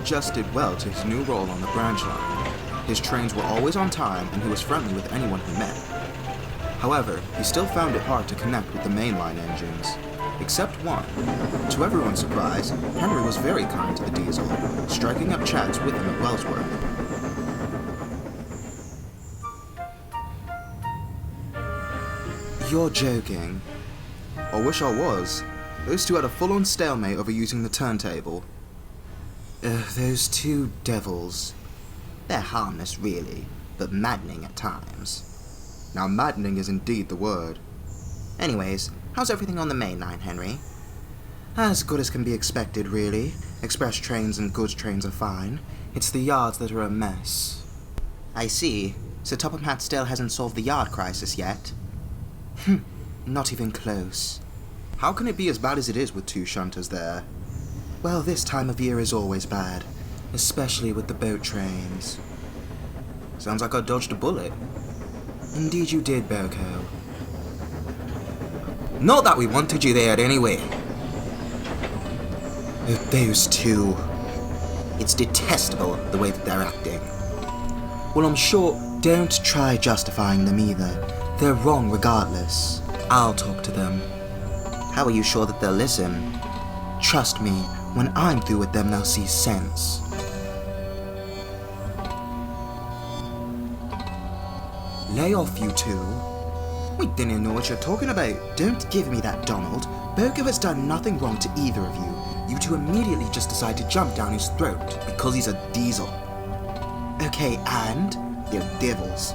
adjusted well to his new role on the branch line. His trains were always on time and he was friendly with anyone he met. However, he still found it hard to connect with the mainline engines. Except one. To everyone's surprise, Henry was very kind to the diesel, striking up chats with him at Wellsworth. You're joking. I wish I was. Those two had a full-on stalemate over using the turntable. Those two devils. They're harmless, really, but maddening at times. Now, maddening is indeed the word. Anyways, how's everything on the main line, Henry? As good as can be expected, really. Express trains and goods trains are fine. It's the yards that are a mess. I see. So Topham Hatt still hasn't solved the yard crisis yet? Not even close. How can it be as bad as it is with two shunters there? Well, this time of year is always bad, especially with the boat trains. Sounds like I dodged a bullet. Indeed you did, BoCo. Not that we wanted you there anyway. Those two. It's detestable the way that they're acting. Well, I'm sure, don't try justifying them either. They're wrong regardless. I'll talk to them. How are you sure that they'll listen? Trust me, when I'm through with them, they'll see sense. Lay off, you two. We didn't know what you're talking about. Don't give me that, Donald. BoCo has done nothing wrong to either of you. You two immediately just decide to jump down his throat because he's a diesel. Okay, and? They're devils.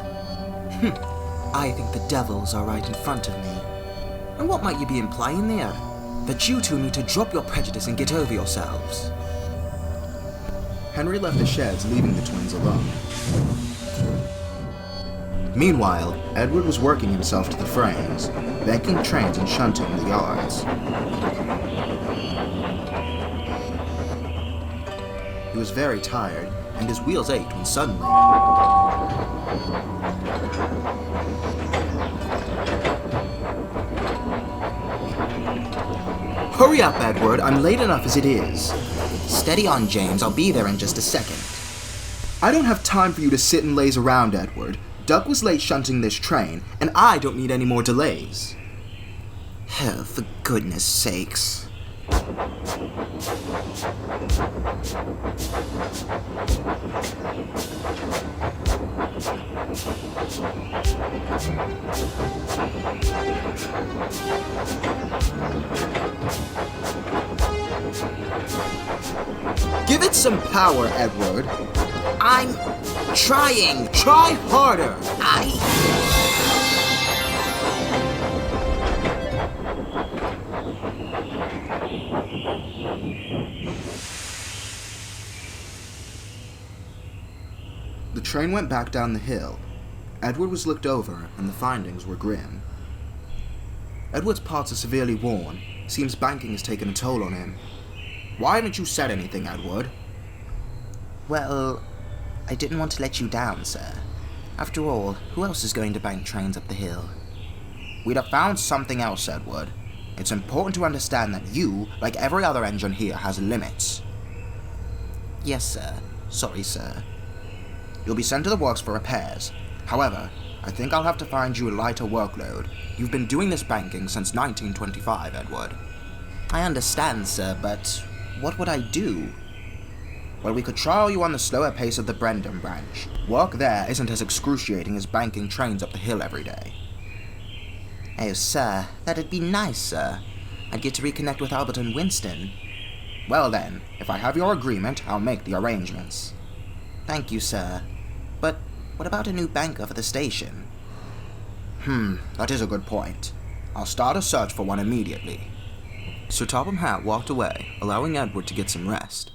I think the devils are right in front of me. And what might you be implying there? That you two need to drop your prejudice and get over yourselves. Henry left the sheds, leaving the twins alone. Meanwhile, Edward was working himself to the frames, banking trains and shunting the yards. He was very tired, and his wheels ached when suddenly... Hurry up, Edward, I'm late enough as it is. Steady on, James, I'll be there in just a second. I don't have time for you to sit and laze around, Edward. Doug was late shunting this train, and I don't need any more delays. Oh, for goodness sakes. Give it some power, Edward. I'm trying. Try harder. The train went back down the hill. Edward was looked over, and the findings were grim. Edward's parts are severely worn. Seems banking has taken a toll on him. Why haven't you said anything, Edward? Well, I didn't want to let you down, sir. After all, who else is going to bank trains up the hill? We'd have found something else, Edward. It's important to understand that you, like every other engine here, has limits. Yes, sir. Sorry, sir. You'll be sent to the works for repairs. However, I think I'll have to find you a lighter workload. You've been doing this banking since 1925, Edward. I understand, sir, but what would I do? Well, we could trial you on the slower pace of the Brendan branch. Work there isn't as excruciating as banking trains up the hill every day. Oh, sir, that'd be nice, sir. I'd get to reconnect with Albert and Winston. Well then, if I have your agreement, I'll make the arrangements. Thank you, sir. But what about a new banker for the station? That is a good point. I'll start a search for one immediately. So Topham Hatt walked away, allowing Edward to get some rest.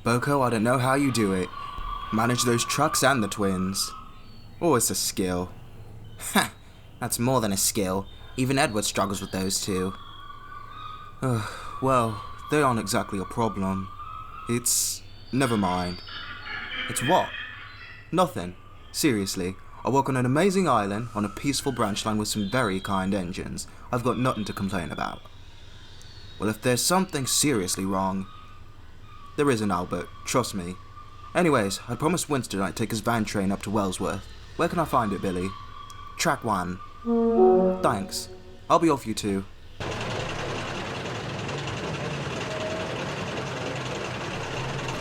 BoCo, I don't know how you do it. Manage those trucks and the twins. Oh, it's a skill. Ha! That's more than a skill. Even Edward struggles with those two. Well, they aren't exactly a problem. Never mind. It's what? Nothing. Seriously. I work on an amazing island, on a peaceful branch line with some very kind engines. I've got nothing to complain about. Well, if there's something seriously wrong... There isn't, Albert, trust me. Anyways, I promised Winston I'd take his van train up to Wellsworth. Where can I find it, Billy? Track 1. Thanks. I'll be off you two.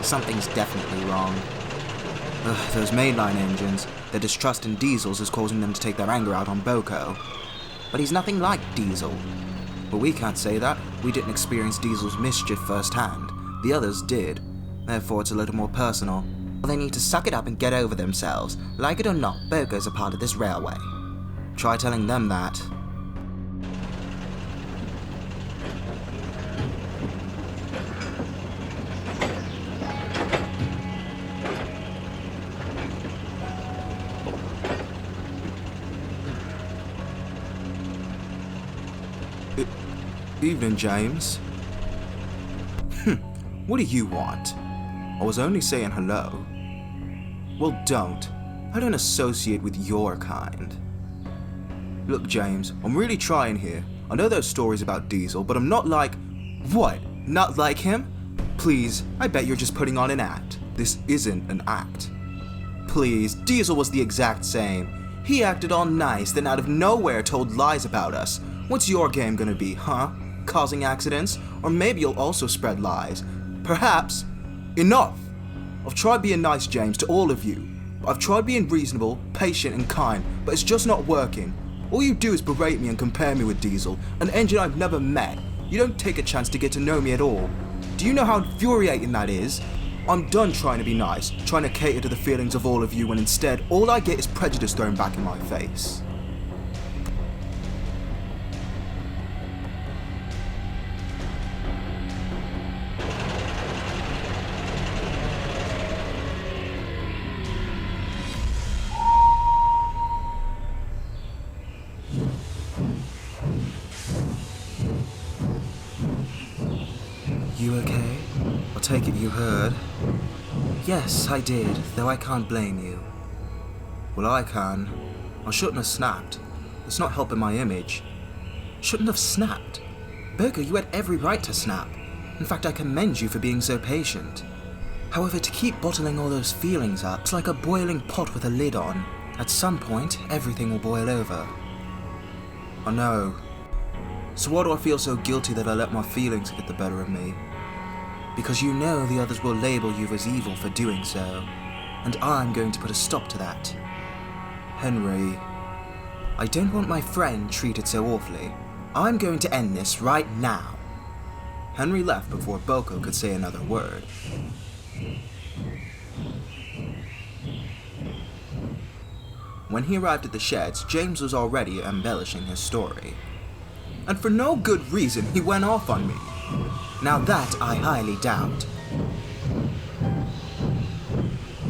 Something's definitely wrong. Those mainline engines, their distrust in diesels is causing them to take their anger out on BoCo. But he's nothing like Diesel. But we can't say that. We didn't experience Diesel's mischief firsthand. The others did. Therefore, it's a little more personal. Well, they need to suck it up and get over themselves. Like it or not, BoCo's a part of this railway. Try telling them that. Evening, James. What do you want? I was only saying hello. Well, don't. I don't associate with your kind. Look, James, I'm really trying here. I know those stories about Diesel, but I'm not like... What? Not like him? Please, I bet you're just putting on an act. This isn't an act. Please, Diesel was the exact same. He acted all nice, then out of nowhere told lies about us. What's your game gonna be, huh? Causing accidents? Or maybe you'll also spread lies. Perhaps. Enough! I've tried being nice, James, to all of you. I've tried being reasonable, patient and kind, but it's just not working. All you do is berate me and compare me with Diesel, an engine I've never met. You don't take a chance to get to know me at all. Do you know how infuriating that is? I'm done trying to be nice, trying to cater to the feelings of all of you, when instead all I get is prejudice thrown back in my face. You okay? I'll take it you heard. Yes, I did, though I can't blame you. Well, I can. I shouldn't have snapped. It's not helping my image. Shouldn't have snapped? BoCo, you had every right to snap. In fact, I commend you for being so patient. However, to keep bottling all those feelings up, it's like a boiling pot with a lid on. At some point, everything will boil over. I know. So why do I feel so guilty that I let my feelings get the better of me? Because you know the others will label you as evil for doing so, and I'm going to put a stop to that. Henry, I don't want my friend treated so awfully. I'm going to end this right now. Henry left before BoCo could say another word. When he arrived at the sheds, James was already embellishing his story. And for no good reason, he went off on me. Now that I highly doubt.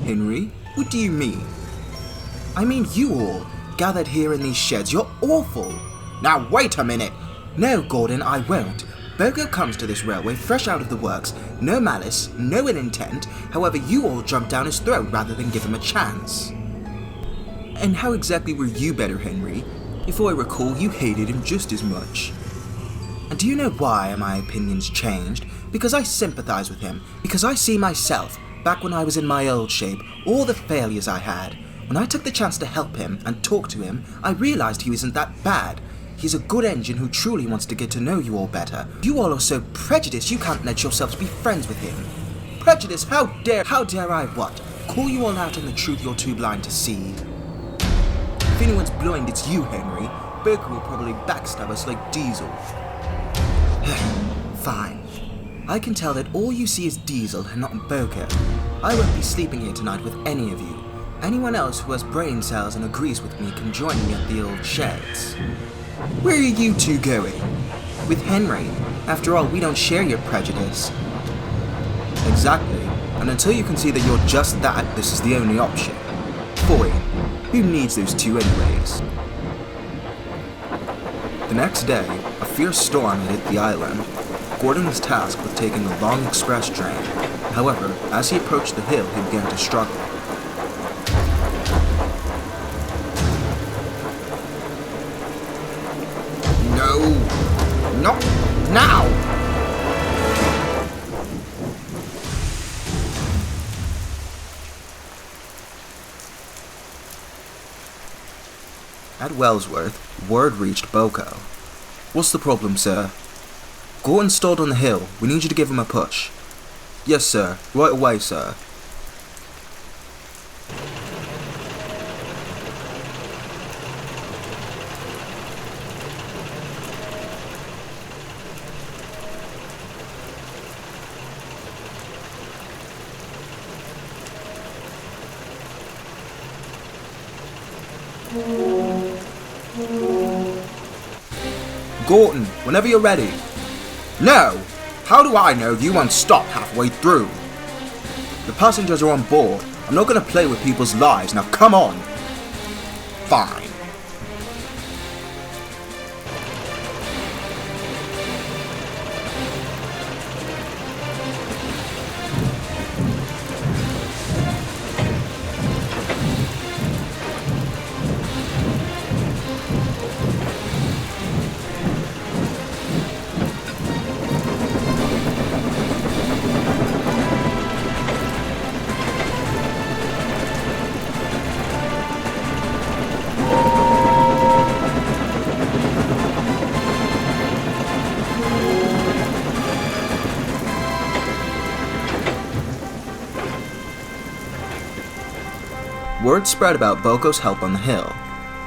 Henry, what do you mean? I mean you all, gathered here in these sheds. You're awful. Now wait a minute. No, Gordon, I won't. BoCo comes to this railway fresh out of the works. No malice, no ill intent. However, you all jumped down his throat rather than give him a chance. And how exactly were you better, Henry? If I recall, you hated him just as much. And do you know why my opinions changed? Because I sympathize with him. Because I see myself, back when I was in my old shape, all the failures I had. When I took the chance to help him and talk to him, I realized he wasn't that bad. He's a good engine who truly wants to get to know you all better. You all are so prejudiced you can't let yourselves be friends with him. Prejudice, how dare I what? Call you all out on the truth you're too blind to see. If anyone's blind, it's you, Henry. BoCo will probably backstab us like Diesel. Fine. I can tell that all you see is Diesel and not BoCo. I won't be sleeping here tonight with any of you. Anyone else who has brain cells and agrees with me can join me at the old sheds. Where are you two going? With Henry. After all, we don't share your prejudice. Exactly. And until you can see that you're just that, this is the only option. Boy, who needs those two anyways? The next day, a fierce storm hit the island. Gordon was tasked with taking the long express train. However, as he approached the hill, he began to struggle. No! Not now! At Wellsworth, word reached BoCo. "What's the problem, sir?" "Gorton's stalled on the hill. We need you to give him a push." "Yes, sir. Right away, sir." "Gorton, whenever you're ready." "No! How do I know you won't stop halfway through?" "The passengers are on board. I'm not going to play with people's lives. Now come on." "Fine." Word spread about BoCo's help on the hill.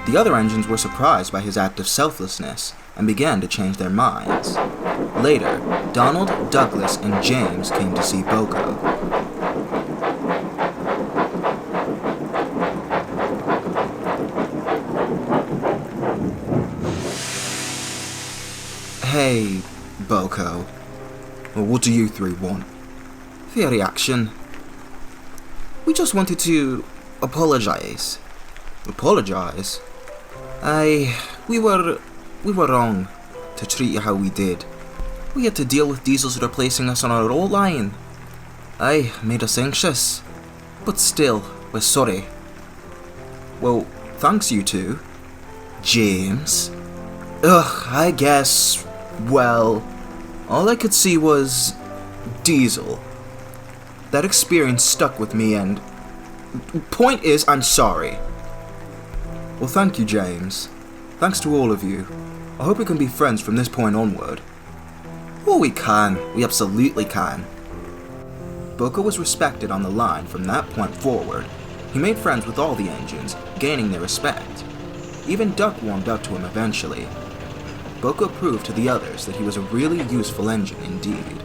The other engines were surprised by his act of selflessness and began to change their minds. Later, Donald, Douglas, and James came to see BoCo. "Hey, BoCo. Well, what do you three want?" "Fair reaction. We just wanted to apologize." "Apologize?" We were wrong to treat you how we did. We had to deal with diesels replacing us on our old line. Made us anxious. But still, we're sorry." "Well, thanks you two." "James?" I guess, well, all I could see was diesel. That experience stuck with me and point is, I'm sorry." "Well, thank you, James. Thanks to all of you. I hope we can be friends from this point onward." "Oh, we can. We absolutely can." BoCo was respected on the line from that point forward. He made friends with all the engines, gaining their respect. Even Duck warmed up to him eventually. BoCo proved to the others that he was a really useful engine indeed.